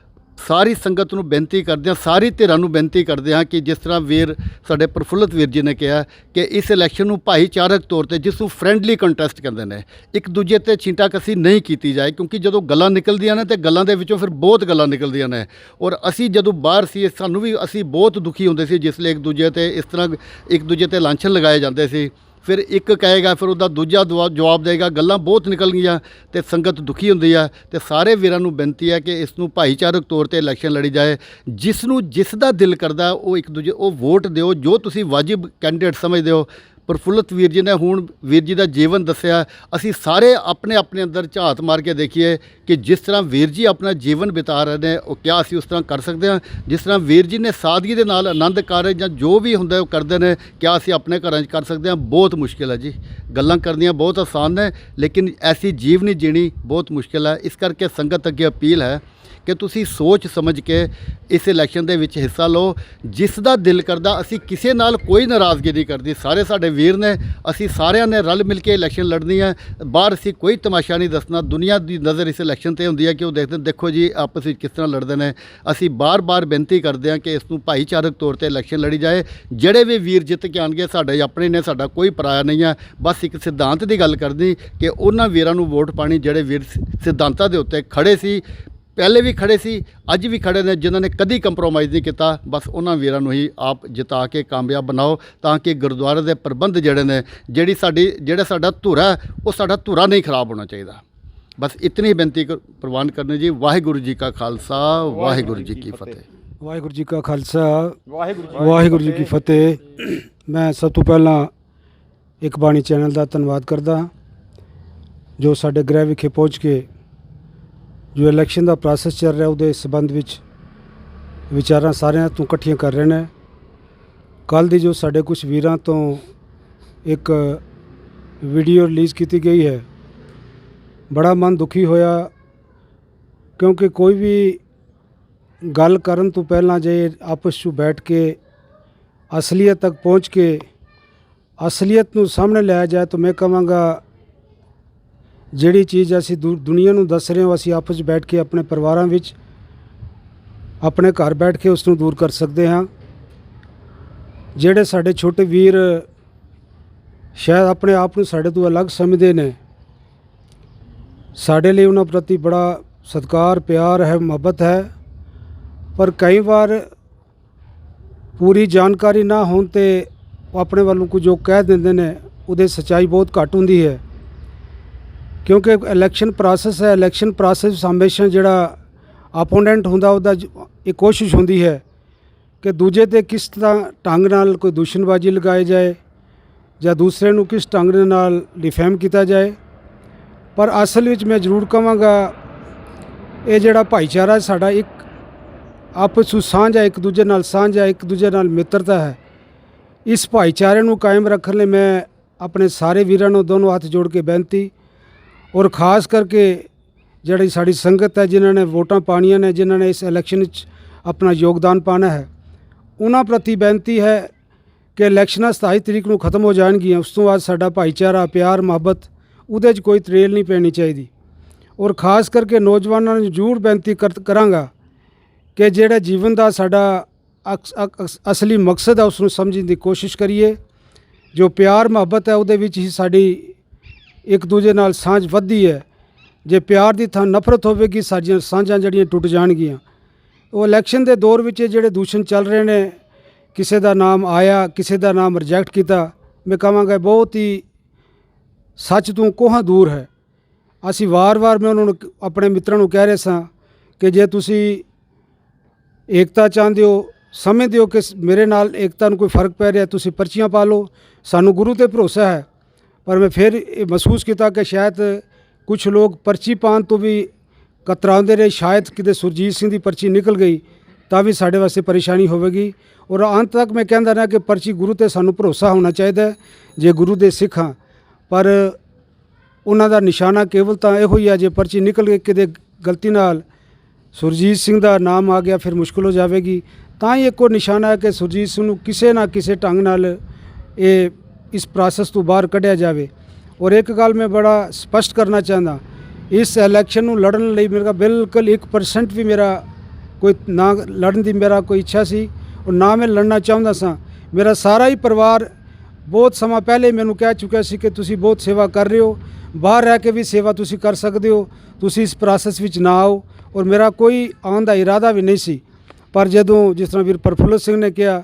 S2: ਸਾਰੀ ਸੰਗਤ ਨੂੰ ਬੇਨਤੀ ਕਰਦੇ ਹਾਂ, ਸਾਰੀ ਧਿਰਾਂ ਨੂੰ ਬੇਨਤੀ ਕਰਦੇ ਹਾਂ ਕਿ ਜਿਸ ਤਰ੍ਹਾਂ ਵੀਰ ਸਾਡੇ ਪ੍ਰਫੁੱਲਤ ਵੀਰ ਜੀ ਨੇ ਕਿਹਾ ਕਿ ਇਸ ਇਲੈਕਸ਼ਨ ਨੂੰ ਭਾਈਚਾਰਕ ਤੌਰ ਤੇ, ਜਿਸ ਨੂੰ ਫਰੈਂਡਲੀ ਕੰਟੈਸਟ ਕਹਿੰਦੇ ਨੇ, ਇੱਕ ਦੂਜੇ ਤੇ ਛੀਂਟਾਕਸੀ ਨਹੀਂ ਕੀਤੀ ਜਾਏ, ਕਿਉਂਕਿ ਜਦੋਂ ਗੱਲਾਂ ਨਿਕਲਦੀਆਂ ਨੇ ਤੇ ਗੱਲਾਂ ਦੇ ਵਿੱਚੋਂ ਫਿਰ ਬਹੁਤ ਗੱਲਾਂ ਨਿਕਲਦੀਆਂ ਨੇ। ਔਰ ਅਸੀਂ ਜਦੋਂ ਬਾਹਰ ਸੀ ਸਾਨੂੰ ਵੀ ਅਸੀਂ ਬਹੁਤ ਦੁਖੀ ਹੁੰਦੇ ਸੀ ਜਿਸ ਲਈ ਇੱਕ ਦੂਜੇ ਤੇ ਇਸ ਤਰ੍ਹਾਂ ਇੱਕ ਦੂਜੇ ਤੇ ਲਾਂਛਨ ਲਗਾਏ ਜਾਂਦੇ ਸੀ। ਫਿਰ ਇੱਕ ਕਹੇਗਾ ਫਿਰ ਉਹਦਾ ਦੂਜਾ ਜਵਾਬ ਦੇਗਾ, ਗੱਲਾਂ ਬਹੁਤ ਨਿਕਲ ਗਈਆਂ ਤੇ ਸੰਗਤ ਦੁਖੀ ਹੁੰਦੀ ਆ। ਤੇ ਸਾਰੇ ਵੀਰਾਂ ਨੂੰ ਬੇਨਤੀ ਹੈ ਕਿ ਇਸ ਨੂੰ ਭਾਈਚਾਰਕ ਤੌਰ ਤੇ ਇਲੈਕਸ਼ਨ ਲੜੀ ਜਾਏ। ਜਿਸ ਦਾ ਦਿਲ ਕਰਦਾ ਉਹ ਇੱਕ ਦੂਜੇ ਉਹ ਵੋਟ ਦਿਓ ਜੋ ਤੁਸੀਂ ਵਾਜਿਬ ਕੈਂਡੀਡੇਟ ਸਮਝਦੇ ਹੋ। ਪ੍ਰਫੁੱਲਤ ਵੀਰ ਜੀ ਨੇ ਹੁਣ ਵੀਰ ਜੀ ਦਾ ਜੀਵਨ ਦੱਸਿਆ। ਅਸੀਂ ਸਾਰੇ ਆਪਣੇ ਅੰਦਰ ਝਾਤ ਮਾਰ ਕੇ ਦੇਖੀਏ ਕਿ ਜਿਸ ਤਰ੍ਹਾਂ ਵੀਰ ਜੀ ਆਪਣਾ ਜੀਵਨ ਬਿਤਾ ਰਹੇ ਨੇ ਉਹ ਕਿਆ ਅਸੀਂ ਉਸ ਤਰ੍ਹਾਂ ਕਰ ਸਕਦੇ ਹਾਂ। ਜਿਸ ਤਰ੍ਹਾਂ ਵੀਰ ਜੀ ਨੇ ਸਾਦਗੀ ਦੇ ਨਾਲ ਆਨੰਦ ਕਾਰਜ ਜਾਂ ਜੋ ਵੀ ਹੁੰਦਾ ਉਹ ਕਰਦੇ ਨੇ, ਕਿਆ ਅਸੀਂ ਆਪਣੇ ਘਰਾਂ 'ਚ ਕਰ ਸਕਦੇ ਹਾਂ? ਬਹੁਤ ਮੁਸ਼ਕਿਲ ਹੈ ਜੀ। ਗੱਲਾਂ ਕਰਨੀਆਂ ਬਹੁਤ ਆਸਾਨ ਨੇ ਲੇਕਿਨ ਐਸੀ ਜੀਵਨੀ ਜੀਣੀ ਬਹੁਤ ਮੁਸ਼ਕਿਲ ਹੈ। ਇਸ ਕਰਕੇ ਸੰਗਤ ਅੱਗੇ ਅਪੀਲ ਹੈ ਕਿ ਤੁਸੀਂ ਸੋਚ ਸਮਝ ਕੇ ਇਸ ਇਲੈਕਸ਼ਨ ਦੇ ਵਿੱਚ ਹਿੱਸਾ ਲਓ। ਜਿਸ ਦਾ ਦਿਲ ਕਰਦਾ, ਅਸੀਂ ਕਿਸੇ ਨਾਲ ਕੋਈ ਨਾਰਾਜ਼ਗੀ ਨਹੀਂ ਕਰਦੀ, ਸਾਰੇ ਸਾਡੇ ਵੀਰ ਨੇ, ਅਸੀਂ ਸਾਰਿਆਂ ਨੇ ਰਲ ਮਿਲ ਕੇ ਇਲੈਕਸ਼ਨ ਲੜਨੀ ਹੈ। ਬਾਹਰ ਅਸੀਂ ਕੋਈ ਤਮਾਸ਼ਾ ਨਹੀਂ ਦੱਸਣਾ। ਦੁਨੀਆ ਦੀ ਨਜ਼ਰ ਇਸ ਇਲੈਕਸ਼ਨ ਤੇ ਹੁੰਦੀ ਹੈ ਕਿ ਉਹ ਦੇਖਦੇ ਦੇਖੋ ਜੀ ਆਪਸ ਵਿੱਚ ਕਿਸ ਤਰ੍ਹਾਂ ਲੜਦੇ ਨੇ। ਅਸੀਂ ਬਾਰ-ਬਾਰ ਬੇਨਤੀ ਕਰਦੇ ਹਾਂ ਕਿ ਇਸ ਨੂੰ ਭਾਈਚਾਰਕ ਤੌਰ ਤੇ ਇਲੈਕਸ਼ਨ ਲੜੀ ਜਾਏ। ਜਿਹੜੇ ਵੀ ਵੀਰ ਜਿੱਤ ਕੇ ਆਉਣਗੇ ਸਾਡੇ ਆਪਣੇ ਨੇ, ਸਾਡਾ ਕੋਈ ਪਰਾਇਆ ਨਹੀਂ ਹੈ। ਬਸ ਇੱਕ ਸਿਧਾਂਤ ਦੀ ਗੱਲ ਕਰਨੀ ਕਿ ਉਹਨਾਂ ਵੀਰਾਂ ਨੂੰ ਵੋਟ ਪਾਣੀ ਜਿਹੜੇ ਵੀਰ ਸਿਧਾਂਤਾਂ ਦੇ ਉੱਤੇ ਖੜੇ ਸੀ, ਪਹਿਲੇ ਵੀ ਖੜੇ ਸੀ, ਅੱਜ ਵੀ ਖੜੇ ਨੇ, ਜਿਨ੍ਹਾਂ ਨੇ ਕਦੀ ਕੰਪਰੋਮਾਈਜ਼ ਨਹੀਂ ਕੀਤਾ। ਬਸ ਉਹਨਾਂ ਵੀਰਾਂ ਨੂੰ ਹੀ ਆਪ ਜਿਤਾ ਕੇ ਕਾਮਯਾਬ ਬਣਾਓ ਤਾਂ ਕਿ ਗੁਰਦੁਆਰੇ ਦੇ ਪ੍ਰਬੰਧ ਜਿਹੜੇ ਨੇ, ਜਿਹੜਾ ਸਾਡਾ ਧੁਰਾ ਉਹ ਸਾਡਾ ਧੁਰਾ ਨਹੀਂ ਖਰਾਬ ਹੋਣਾ ਚਾਹੀਦਾ। ਬਸ ਇਤਨੀ ਬੇਨਤੀ ਪ੍ਰਵਾਨ ਕਰਨੀ ਜੀ। ਵਾਹਿਗੁਰੂ ਜੀ ਕਾ ਖਾਲਸਾ, ਵਾਹਿਗੁਰੂ ਜੀ ਕੀ ਫਤਿਹ।
S3: ਵਾਹਿਗੁਰੂ ਜੀ ਕਾ ਖਾਲਸਾ, ਵਾਹਿਗੁਰੂ ਜੀ ਕੀ ਫਤਿਹ। ਮੈਂ ਸਭ ਤੋਂ ਪਹਿਲਾਂ ਇੱਕ ਬਾਣੀ ਚੈਨਲ ਦਾ ਧੰਨਵਾਦ ਕਰਦਾ ਹਾਂ ਜੋ ਸਾਡੇ ਗ੍ਰਹਿ ਵਿਖੇ ਪਹੁੰਚ ਕੇ ਜੋ ਇਲੈਕਸ਼ਨ ਦਾ ਪ੍ਰੋਸੈਸ ਚੱਲ ਰਿਹਾ ਉਹਦੇ ਸੰਬੰਧ ਵਿੱਚ ਵਿਚਾਰਾਂ ਸਾਰਿਆਂ ਤੋਂ ਇਕੱਠੀਆਂ ਕਰ ਰਹੇ ਨੇ। ਕੱਲ੍ਹ ਦੀ ਜੋ ਸਾਡੇ ਕੁਝ ਵੀਰਾਂ ਤੋਂ ਇੱਕ ਵੀਡੀਓ ਰਿਲੀਜ਼ ਕੀਤੀ ਗਈ ਹੈ, ਬੜਾ ਮਨ ਦੁਖੀ ਹੋਇਆ ਕਿਉਂਕਿ ਕੋਈ ਵੀ ਗੱਲ ਕਰਨ ਤੋਂ ਪਹਿਲਾਂ ਜੇ ਆਪਸ 'ਚ ਬੈਠ ਕੇ ਅਸਲੀਅਤ ਤੱਕ ਪਹੁੰਚ ਕੇ ਅਸਲੀਅਤ ਨੂੰ ਸਾਹਮਣੇ ਲਿਆਇਆ ਜਾਏ ਤਾਂ ਮੈਂ ਕਹਾਂਗਾ ਜਿਹੜੀ ਚੀਜ਼ ਅਸੀਂ ਦੁਨੀਆ ਨੂੰ ਦੱਸ ਰਹੇ ਹਾਂ ਅਸੀਂ ਆਪਸ 'ਚ ਬੈਠ ਕੇ ਆਪਣੇ ਪਰਿਵਾਰਾਂ ਵਿੱਚ ਆਪਣੇ ਘਰ ਬੈਠ ਕੇ ਉਸ ਨੂੰ ਦੂਰ ਕਰ ਸਕਦੇ ਹਾਂ। ਜਿਹੜੇ ਸਾਡੇ ਛੋਟੇ ਵੀਰ ਸ਼ਾਇਦ ਆਪਣੇ ਆਪ ਨੂੰ ਸਾਡੇ ਤੋਂ ਅਲੱਗ ਸਮਝਦੇ ਨੇ, ਸਾਡੇ ਲਈ ਉਹਨਾਂ ਪ੍ਰਤੀ ਬੜਾ ਸਤਿਕਾਰ, ਪਿਆਰ ਹੈ, ਮੁਹੱਬਤ ਹੈ, ਪਰ ਕਈ ਵਾਰ ਪੂਰੀ ਜਾਣਕਾਰੀ ਨਾ ਹੋਣ 'ਤੇ ਉਹ ਆਪਣੇ ਵੱਲੋਂ ਕੁਝ ਜੋ ਕਹਿ ਦਿੰਦੇ ਨੇ ਉਹਦੇ ਸੱਚਾਈ ਬਹੁਤ ਘੱਟ ਹੁੰਦੀ ਹੈ। ਕਿਉਂਕਿ ਇਲੈਕਸ਼ਨ ਪ੍ਰੋਸੈਸ ਹੈ, ਇਲੈਕਸ਼ਨ ਪ੍ਰੋਸੈਸ ਹਮੇਸ਼ਾ ਜਿਹੜਾ ਆਪੋਨੈਂਟ ਹੁੰਦਾ ਉਹਦਾ ਇਹ ਕੋਸ਼ਿਸ਼ ਹੁੰਦੀ ਹੈ ਕਿ ਦੂਜੇ 'ਤੇ ਕਿਸ ਤਰ੍ਹਾਂ ਢੰਗ ਨਾਲ ਕੋਈ ਦੂਸ਼ਣਬਾਜ਼ੀ ਲਗਾਈ ਜਾਏ ਜਾਂ ਦੂਸਰੇ ਨੂੰ ਕਿਸ ਢੰਗ ਦੇ ਨਾਲ ਡਿਫੇਮ ਕੀਤਾ ਜਾਏ। ਪਰ ਅਸਲ ਵਿੱਚ ਮੈਂ ਜ਼ਰੂਰ ਕਹਾਂਗਾ ਇਹ ਜਿਹੜਾ ਭਾਈਚਾਰਾ ਸਾਡਾ ਇੱਕ ਆਪਸ ਵਿੱਚ ਸਾਂਝ ਹੈ, ਇੱਕ ਦੂਜੇ ਨਾਲ ਸਾਂਝ ਹੈ, ਇੱਕ ਦੂਜੇ ਨਾਲ ਮਿੱਤਰਤਾ ਹੈ। ਇਸ ਭਾਈਚਾਰੇ ਨੂੰ ਕਾਇਮ ਰੱਖਣ ਲਈ ਮੈਂ ਆਪਣੇ ਸਾਰੇ ਵੀਰਾਂ ਨੂੰ ਦੋਨੋਂ ਹੱਥ ਜੋੜ ਕੇ ਬੇਨਤੀ ਔਰ ख़ास ਕਰਕੇ ਜਿਹੜੀ ਸਾਡੀ ਸੰਗਤ ਹੈ ਜਿਨ੍ਹਾਂ ਨੇ ਵੋਟਾਂ ਪਾਣੀਆਂ ਨੇ, ਜਿਨ੍ਹਾਂ ਨੇ ਇਸ ਇਲੈਕਸ਼ਨ ਵਿੱਚ ਆਪਣਾ ਯੋਗਦਾਨ ਪਾਉਣਾ ਹੈ, ਉਹਨਾਂ ਪ੍ਰਤੀ ਬੇਨਤੀ ਹੈ ਕਿ ਇਲੈਕਸ਼ਨਾਂ 27 ਤਰੀਕ ਨੂੰ ਖਤਮ ਹੋ ਜਾਣਗੀਆਂ। ਉਸ ਤੋਂ ਬਾਅਦ ਸਾਡਾ ਭਾਈਚਾਰਾ, ਪਿਆਰ, ਮੁਹੱਬਤ ਉਹਦੇ 'ਚ ਕੋਈ ਤਰੇਲ ਨਹੀਂ ਪੈਣੀ ਚਾਹੀਦੀ। ਔਰ ख़ास ਕਰਕੇ ਨੌਜਵਾਨਾਂ ਨੂੰ ਜ਼ਰੂਰ ਬੇਨਤੀ ਕਰਾਂਗਾ ਕਿ ਜਿਹੜਾ ਜੀਵਨ ਦਾ ਸਾਡਾ ਅਸਲੀ ਮਕਸਦ ਹੈ ਉਸ ਨੂੰ ਸਮਝਣ ਦੀ ਕੋਸ਼ਿਸ਼ ਕਰੀਏ। ਜੋ ਪਿਆਰ ਮੁਹੱਬਤ ਹੈ ਉਹਦੇ ਵਿੱਚ ਹੀ ਸਾਡੀ ਇੱਕ ਦੂਜੇ ਨਾਲ ਸਾਂਝ ਵੱਧਦੀ ਹੈ। ਜੇ ਪਿਆਰ ਦੀ ਥਾਂ ਨਫ਼ਰਤ ਹੋਵੇਗੀ ਸਾਡੀਆਂ ਸਾਂਝਾਂ ਜਿਹੜੀਆਂ ਟੁੱਟ ਜਾਣਗੀਆਂ। ਉਹ ਇਲੈਕਸ਼ਨ ਦੇ ਦੌਰ ਵਿੱਚ ਜਿਹੜੇ ਦੂਸ਼ਣ ਚੱਲ ਰਹੇ ਨੇ, ਕਿਸੇ ਦਾ ਨਾਮ ਆਇਆ, ਕਿਸੇ ਦਾ ਨਾਮ ਰਿਜੈਕਟ ਕੀਤਾ, ਮੈਂ ਕਹਾਂਗਾ ਬਹੁਤ ਹੀ ਸੱਚ ਤੋਂ ਕੋਹਾਂ ਦੂਰ ਹੈ। ਅਸੀਂ ਵਾਰ-ਵਾਰ ਮੈਂ ਉਹਨਾਂ ਨੂੰ ਆਪਣੇ ਮਿੱਤਰਾਂ ਨੂੰ ਕਹਿ ਰਿਹਾ ਸਾਂ ਕਿ ਜੇ ਤੁਸੀਂ ਏਕਤਾ ਚਾਹੁੰਦੇ ਹੋ, ਸਮਝਦੇ ਹੋ ਕਿ ਮੇਰੇ ਨਾਲ ਏਕਤਾ ਨੂੰ ਕੋਈ ਫਰਕ ਪੈ ਰਿਹਾ, ਤੁਸੀਂ ਪਰਚੀਆਂ ਪਾ ਲਓ, ਸਾਨੂੰ ਗੁਰੂ 'ਤੇ ਭਰੋਸਾ ਹੈ। ਪਰ ਮੈਂ ਫਿਰ ਇਹ ਮਹਿਸੂਸ ਕੀਤਾ ਕਿ ਸ਼ਾਇਦ ਕੁਝ ਲੋਕ ਪਰਚੀ ਪਾਉਣ ਤੋਂ ਵੀ ਕਤਰਾਉਂਦੇ ਰਹੇ। ਸ਼ਾਇਦ ਕਿਤੇ ਸੁਰਜੀਤ ਸਿੰਘ ਦੀ ਪਰਚੀ ਨਿਕਲ ਗਈ ਤਾਂ ਵੀ ਸਾਡੇ ਵਾਸਤੇ ਪਰੇਸ਼ਾਨੀ ਹੋਵੇਗੀ। ਔਰ ਅੰਤ ਤੱਕ ਮੈਂ ਕਹਿੰਦਾ ਰਿਹਾ ਕਿ ਪਰਚੀ ਗੁਰੂ 'ਤੇ ਸਾਨੂੰ ਭਰੋਸਾ ਹੋਣਾ ਚਾਹੀਦਾ ਜੇ ਗੁਰੂ ਦੇ ਸਿੱਖ ਹਾਂ। ਪਰ ਉਹਨਾਂ ਦਾ ਨਿਸ਼ਾਨਾ ਕੇਵਲ ਤਾਂ ਇਹੋ ਹੀ ਹੈ ਜੇ ਪਰਚੀ ਨਿਕਲ ਕੇ ਕਿਤੇ ਗਲਤੀ ਨਾਲ ਸੁਰਜੀਤ ਸਿੰਘ ਦਾ ਨਾਮ ਆ ਗਿਆ ਫਿਰ ਮੁਸ਼ਕਿਲ ਹੋ ਜਾਵੇਗੀ। ਤਾਂ ਹੀ ਇੱਕੋ ਨਿਸ਼ਾਨਾ ਹੈ ਕਿ ਸੁਰਜੀਤ ਸਿੰਘ ਨੂੰ ਕਿਸੇ ਨਾ ਕਿਸੇ ਢੰਗ ਨਾਲ ਇਹ ਇਸ ਪ੍ਰੋਸੈਸ ਤੋਂ ਬਾਹਰ ਕੱਢਿਆ ਜਾਵੇ। ਔਰ ਇੱਕ ਗੱਲ ਮੈਂ ਬੜਾ ਸਪਸ਼ਟ ਕਰਨਾ ਚਾਹੁੰਦਾ, ਇਸ ਇਲੈਕਸ਼ਨ ਨੂੰ ਲੜਨ ਲਈ ਮੇਰਾ ਬਿਲਕੁਲ 1% ਵੀ ਮੇਰਾ ਕੋਈ ਨਾ ਲੜਨ ਦੀ ਮੇਰਾ ਕੋਈ ਇੱਛਾ ਸੀ ਔਰ ਨਾ ਮੈਂ ਲੜਨਾ ਚਾਹੁੰਦਾ ਸਾਂ। ਮੇਰਾ ਸਾਰਾ ਹੀ ਪਰਿਵਾਰ ਬਹੁਤ ਸਮਾਂ ਪਹਿਲੇ ਮੈਨੂੰ ਕਹਿ ਚੁੱਕਿਆ ਸੀ ਕਿ ਤੁਸੀਂ ਬਹੁਤ ਸੇਵਾ ਕਰ ਰਹੇ ਹੋ, ਬਾਹਰ ਰਹਿ ਕੇ ਵੀ ਸੇਵਾ ਤੁਸੀਂ ਕਰ ਸਕਦੇ ਹੋ, ਤੁਸੀਂ ਇਸ ਪ੍ਰੋਸੈਸ ਵਿੱਚ ਨਾ ਆਓ। ਔਰ ਮੇਰਾ ਕੋਈ ਆਉਣ ਦਾ ਇਰਾਦਾ ਵੀ ਨਹੀਂ ਸੀ। ਪਰ ਜਦੋਂ ਜਿਸ ਤਰ੍ਹਾਂ ਵੀਰ ਪ੍ਰਫੁੱਲਤ ਸਿੰਘ ਨੇ ਕਿਹਾ,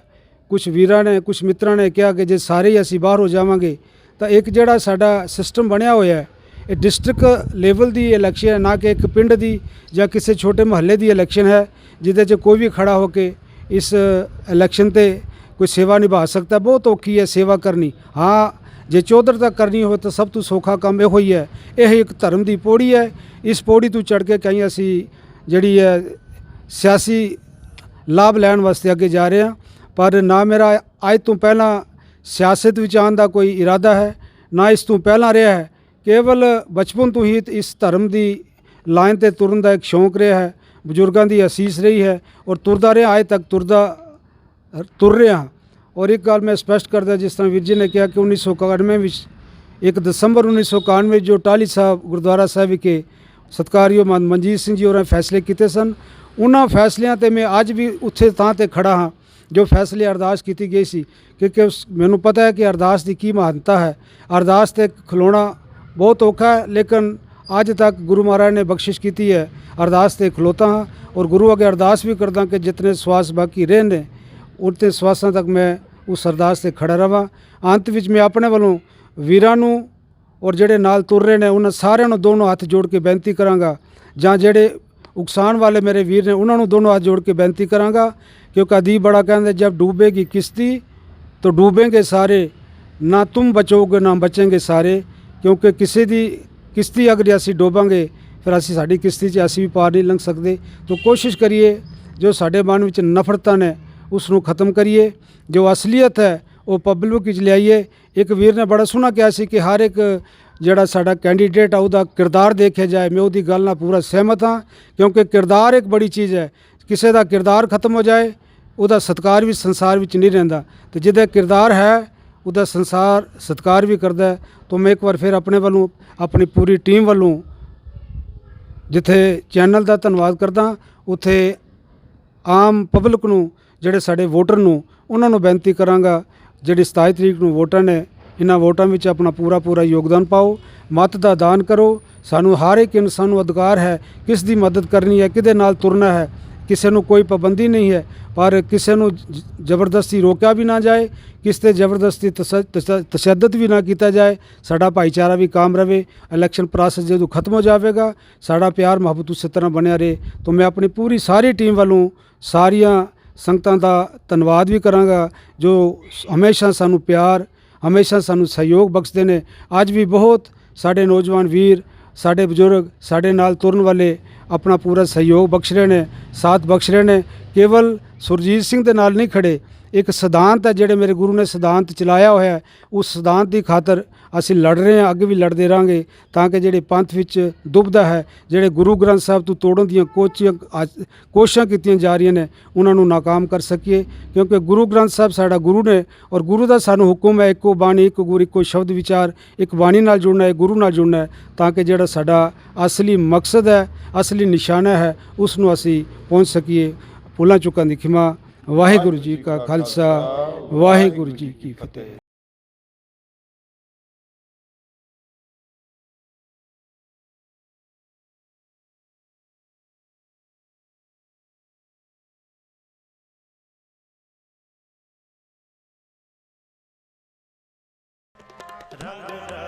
S3: ਕੁਝ ਵੀਰਾਂ ਨੇ ਕੁਝ ਮਿੱਤਰਾਂ ਨੇ ਕਿਹਾ ਕਿ ਜੇ ਸਾਰੇ ਹੀ ਅਸੀਂ ਬਾਹਰ ਹੋ ਜਾਵਾਂਗੇ ਤਾਂ ਇੱਕ ਜਿਹੜਾ ਸਾਡਾ ਸਿਸਟਮ ਬਣਿਆ ਹੋਇਆ ਹੈ, ਇਹ ਡਿਸਟ੍ਰਿਕਟ ਲੈਵਲ ਦੀ ਇਲੈਕਸ਼ਨ ਹੈ, ਨਾ ਕਿ ਇੱਕ ਪਿੰਡ ਦੀ ਜਾਂ ਕਿਸੇ ਛੋਟੇ ਮੁਹੱਲੇ ਦੀ ਇਲੈਕਸ਼ਨ ਹੈ ਜਿਹਦੇ 'ਚ ਕੋਈ ਵੀ ਖੜਾ ਹੋ ਕੇ ਇਸ ਇਲੈਕਸ਼ਨ ਤੇ ਕੋਈ ਸੇਵਾ ਨਿਭਾ ਸਕਦਾ। ਬਹੁਤ ਔਖੀ ਹੈ ਸੇਵਾ ਕਰਨੀ। ਹਾਂ, ਜੇ ਚੌਧਰ ਤੱਕ ਕਰਨੀ ਹੋਵੇ ਤਾਂ ਸਭ ਤੋਂ ਸੌਖਾ ਕੰਮ ਇਹੋ ਹੀ ਹੈ। ਇਹ ਇੱਕ ਧਰਮ ਦੀ ਪੌੜੀ ਹੈ। ਇਸ ਪੌੜੀ ਤੋਂ ਚੜ੍ਹ ਕੇ ਕहीं ਅਸੀਂ ਜਿਹੜੀ ਹੈ ਸਿਆਸੀ ਲਾਭ ਲੈਣ ਵਾਸਤੇ ਅੱਗੇ ਜਾ ਰਹੇ ਹਾਂ। ਪਰ ਨਾ ਮੇਰਾ ਅੱਜ ਤੋਂ ਪਹਿਲਾਂ ਸਿਆਸਤ ਵਿੱਚ ਆਉਣ ਦਾ ਕੋਈ ਇਰਾਦਾ ਹੈ, ਨਾ ਇਸ ਤੋਂ ਪਹਿਲਾਂ ਰਿਹਾ ਹੈ। ਕੇਵਲ ਬਚਪਨ ਤੋਂ ਹੀ ਇਸ ਧਰਮ ਦੀ ਲਾਈਨ ਤੇ ਤੁਰਨ ਦਾ ਇੱਕ ਸ਼ੌਂਕ ਰਿਹਾ ਹੈ, ਬਜ਼ੁਰਗਾਂ ਦੀ ਅਸੀਸ ਰਹੀ ਹੈ ਔਰ ਤੁਰਦਾ ਰਿਹਾ, ਅੱਜ ਤੱਕ ਤੁਰ ਰਿਹਾ। ਔਰ ਇੱਕ ਗੱਲ ਮੈਂ ਸਪਸ਼ਟ ਕਰਦਾ, ਜਿਸ ਤਰ੍ਹਾਂ ਵੀਰ ਜੀ ਨੇ ਕਿਹਾ ਕਿ 1991 ਵਿੱਚ 1 ਦਸੰਬਰ 1991 ਵਿੱਚ ਜੋ ਟਾਹਲੀ ਸਾਹਿਬ ਗੁਰਦੁਆਰਾ ਸਾਹਿਬ ਵਿਖੇ ਸਤਿਕਾਰਯੋਗ ਮਨਜੀਤ ਸਿੰਘ ਜੀ ਹੋਰਾਂ ਫੈਸਲੇ ਕੀਤੇ ਸਨ, ਉਹਨਾਂ ਫੈਸਲਿਆਂ ਤੇ ਮੈਂ ਅੱਜ ਵੀ ਉੱਥੇ ਥਾਂ ਤੇ ਖੜਾ ਹਾਂ ਜੋ ਫੈਸਲੇ ਅਰਦਾਸ ਕੀਤੀ ਗਈ ਸੀ। ਕਿਉਂਕਿ ਮੈਨੂੰ ਪਤਾ ਹੈ ਕਿ ਅਰਦਾਸ ਦੀ ਕੀ ਮਹਾਨਤਾ ਹੈ। ਅਰਦਾਸ ਤੇ ਖਲੋਣਾ ਬਹੁਤ ਔਖਾ ਹੈ, ਲੇਕਿਨ ਅੱਜ ਤੱਕ ਗੁਰੂ ਮਹਾਰਾਜ ਨੇ ਬਖਸ਼ਿਸ਼ ਕੀਤੀ ਹੈ, ਅਰਦਾਸ ਤੇ ਖਲੋਤਾ ਹਾਂ। ਔਰ ਗੁਰੂ ਅੱਗੇ ਅਰਦਾਸ ਵੀ ਕਰਦਾ ਕਿ ਜਿਤਨੇ ਸਵਾਸ ਬਾਕੀ ਰਹੇ ਨੇ ਉਤੇ ਸਵਾਸਾਂ ਤੱਕ ਮੈਂ ਉਸ ਅਰਦਾਸ ਤੇ ਖੜਾ ਰਵਾਂ। ਅੰਤ ਵਿੱਚ ਮੈਂ ਆਪਣੇ ਵੱਲੋਂ ਵੀਰਾਂ ਨੂੰ ਔਰ ਜਿਹੜੇ ਨਾਲ ਤੁਰ ਰਹੇ ਨੇ ਉਹਨਾਂ ਸਾਰਿਆਂ ਨੂੰ ਦੋਨੋਂ ਹੱਥ ਜੋੜ ਕੇ ਬੇਨਤੀ ਕਰਾਂਗਾ, ਜਾਂ ਜਿਹੜੇ ਉਕਸਾਉਣ ਵਾਲੇ ਮੇਰੇ ਵੀਰ ਨੇ ਉਹਨਾਂ ਨੂੰ ਦੋਨੋਂ ਹੱਥ ਜੋੜ ਕੇ ਬੇਨਤੀ ਕਰਾਂਗਾ, क्योंकि अदीब बड़ा कहते जब डूबेगी किश्ती तो डूबेंगे सारे, ना तुम बचोगे ना बचेंगे सारे। क्योंकि किसी दी किश्ती अगर असी डोबांगे फिर असी साड़ी किश्ती च असी भी पार नहीं लंघ सकते। तो कोशिश करिए जो साढ़े मन में नफरतां ने उसनों ख़त्म करिए, जो असलीयत है वो पब्लिक विच लियाइए। एक वीर ने बड़ा सोहना कहा सी कि हर एक ਜਿਹੜਾ ਸਾਡਾ ਕੈਂਡੀਡੇਟ ਆ ਉਹਦਾ ਕਿਰਦਾਰ ਦੇਖਿਆ ਜਾਏ। ਮੈਂ ਉਹਦੀ ਗੱਲ ਨਾਲ ਪੂਰਾ ਸਹਿਮਤ ਹਾਂ, ਕਿਉਂਕਿ ਕਿਰਦਾਰ ਇੱਕ ਬੜੀ ਚੀਜ਼ ਹੈ। ਕਿਸੇ ਦਾ ਕਿਰਦਾਰ ਖਤਮ ਹੋ ਜਾਏ ਉਹਦਾ ਸਤਿਕਾਰ ਵੀ ਸੰਸਾਰ ਵਿੱਚ ਨਹੀਂ ਰਹਿੰਦਾ, ਤੇ ਜਿਹਦਾ ਕਿਰਦਾਰ ਹੈ ਉਹਦਾ ਸੰਸਾਰ ਸਤਿਕਾਰ ਵੀ ਕਰਦਾ ਹੈ। ਤਾਂ ਮੈਂ ਇੱਕ ਵਾਰ ਫਿਰ ਆਪਣੇ ਵੱਲੋਂ ਆਪਣੀ ਪੂਰੀ ਟੀਮ ਵੱਲੋਂ ਜਿੱਥੇ ਚੈਨਲ ਦਾ ਧੰਨਵਾਦ ਕਰਦਾ, ਉੱਥੇ ਆਮ ਪਬਲਿਕ ਨੂੰ ਜਿਹੜੇ ਸਾਡੇ ਵੋਟਰ ਨੂੰ ਉਹਨਾਂ ਨੂੰ ਬੇਨਤੀ ਕਰਾਂਗਾ ਜਿਹੜੀ 27 ਤਰੀਕ ਨੂੰ ਵੋਟਾਂ ਨੇ, ਇਹਨਾਂ ਵੋਟਾਂ ਵਿੱਚ ਆਪਣਾ ਪੂਰਾ ਯੋਗਦਾਨ ਪਾਓ, ਮਤ ਦਾ ਦਾਨ ਕਰੋ। ਸਾਨੂੰ ਹਰ ਇੱਕ ਇਨਸਾਨ ਨੂੰ ਅਧਿਕਾਰ ਹੈ ਕਿਸ ਦੀ ਮਦਦ ਕਰਨੀ ਹੈ, ਕਿਹਦੇ ਨਾਲ ਤੁਰਨਾ ਹੈ। ਕਿਸੇ ਨੂੰ ਕੋਈ ਪਾਬੰਦੀ ਨਹੀਂ ਹੈ, ਪਰ ਕਿਸੇ ਨੂੰ ਜ਼ਬਰਦਸਤੀ ਰੋਕਿਆ ਵੀ ਨਾ ਜਾਏ, ਕਿਸ ਤੇ ਜ਼ਬਰਦਸਤੀ ਤਸ਼ੱਦਦ ਵੀ ਨਾ ਕੀਤਾ ਜਾਏ। ਸਾਡਾ ਭਾਈਚਾਰਾ ਵੀ ਕਾਇਮ ਰਵੇ। ਇਲੈਕਸ਼ਨ ਪ੍ਰੋਸੈਸ ਜਦੋਂ ਖਤਮ ਹੋ ਜਾਵੇਗਾ ਸਾਡਾ ਪਿਆਰ ਮੁਹੱਬਤ ਉਸੇ ਤਰ੍ਹਾਂ ਬਣਿਆ ਰਹੇ। ਤਾਂ ਮੈਂ ਆਪਣੀ ਪੂਰੀ ਸਾਰੀ ਟੀਮ ਵੱਲੋਂ ਸਾਰੀਆਂ ਸੰਗਤਾਂ ਦਾ ਧੰਨਵਾਦ ਵੀ ਕਰਾਂਗਾ ਜੋ ਹਮੇਸ਼ਾ ਸਾਨੂੰ ਪਿਆਰ, ਹਮੇਸ਼ਾ ਸਾਨੂੰ ਸਹਿਯੋਗ ਬਖਸ਼ਦੇ ਨੇ। ਅੱਜ ਵੀ ਬਹੁਤ ਸਾਡੇ ਨੌਜਵਾਨ ਵੀਰ, ਸਾਡੇ ਬਜ਼ੁਰਗ, ਸਾਡੇ ਨਾਲ ਤੁਰਨ ਵਾਲੇ ਆਪਣਾ ਪੂਰਾ ਸਹਿਯੋਗ ਬਖਸ਼ ਰਹੇ ਨੇ, ਸਾਥ ਬਖਸ਼ ਰਹੇ ਨੇ। ਕੇਵਲ ਸੁਰਜੀਤ ਸਿੰਘ ਦੇ ਨਾਲ ਨਹੀਂ ਖੜੇ, ਇੱਕ ਸਿਧਾਂਤ ਹੈ ਜਿਹੜੇ ਮੇਰੇ ਗੁਰੂ ਨੇ ਸਿਧਾਂਤ ਚਲਾਇਆ ਹੋਇਆ, ਉਸ ਸਿਧਾਂਤ ਦੀ ਖਾਤਰ ਅਸੀਂ ਲੜ ਰਹੇ ਹਾਂ, ਅੱਗੇ ਵੀ ਲੜਦੇ ਰਹਾਂਗੇ, ਤਾਂ ਕਿ ਜਿਹੜੇ ਪੰਥ ਵਿੱਚ ਦੁਬਦਾ ਹੈ, ਜਿਹੜੇ ਗੁਰੂ ਗ੍ਰੰਥ ਸਾਹਿਬ ਤੋਂ ਤੋੜਨ ਦੀਆਂ ਕੋਸ਼ਿਸ਼ਾਂ ਕੀਤੀਆਂ ਜਾ ਰਹੀਆਂ ਨੇ, ਉਹਨਾਂ ਨੂੰ ਨਾਕਾਮ ਕਰ ਸਕੀਏ। ਕਿਉਂਕਿ ਗੁਰੂ ਗ੍ਰੰਥ ਸਾਹਿਬ ਸਾਡਾ ਗੁਰੂ ਨੇ, ਔਰ ਗੁਰੂ ਦਾ ਸਾਨੂੰ ਹੁਕਮ ਹੈ ਇੱਕੋ ਬਾਣੀ, ਇੱਕੋ ਗੁਰ, ਇੱਕੋ ਸ਼ਬਦ ਵਿਚਾਰ, ਇੱਕ ਬਾਣੀ ਨਾਲ ਜੁੜਨਾ ਹੈ, ਗੁਰੂ ਨਾਲ ਜੁੜਨਾ ਹੈ, ਤਾਂ ਕਿ ਜਿਹੜਾ ਸਾਡਾ ਅਸਲੀ ਮਕਸਦ ਹੈ, ਅਸਲੀ ਨਿਸ਼ਾਨਾ ਹੈ, ਉਸ ਨੂੰ ਅਸੀਂ ਪਹੁੰਚ ਸਕੀਏ। ਭੁੱਲਾਂ ਚੁੱਕਾਂ ਦੀ ਖਿਮਾ। ਵਾਹਿਗੁਰੂ ਜੀ ਕਾ ਖਾਲਸਾ, ਵਾਹਿਗੁਰੂ ਜੀ ਕੀ ਫਤਿਹ।
S4: रंग